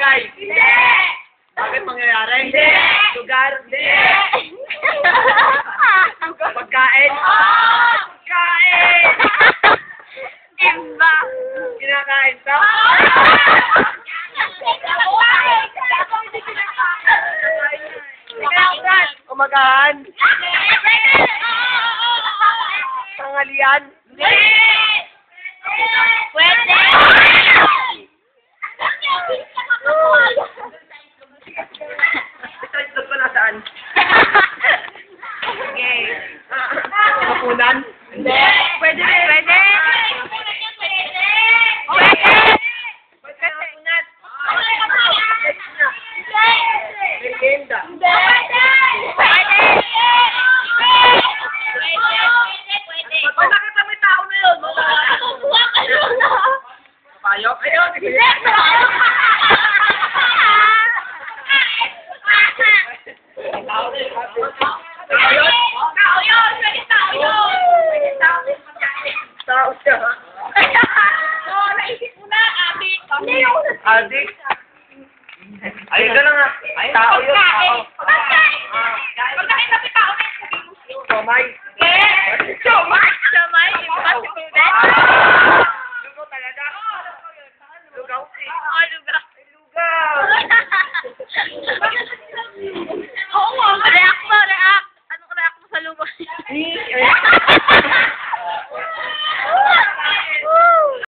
Bagay? Hindi! Bakit mangyayari? Hindi! Lugar? Hindi! Pagkain? Oo! Kain! Iba! Kinakain ka? Kumagahan? Tanghalian? Pwede! Ito ko nasaan? Sige. Kapunan? Hindi. Pwede. Pwede. Merienda? Pag nakita mo yung tao na yun, Payok? Ayun, sige. Tao siya. Adik? Ay, ka na nga. Tao yun. Somay. Lugaw talaga. Lugaw.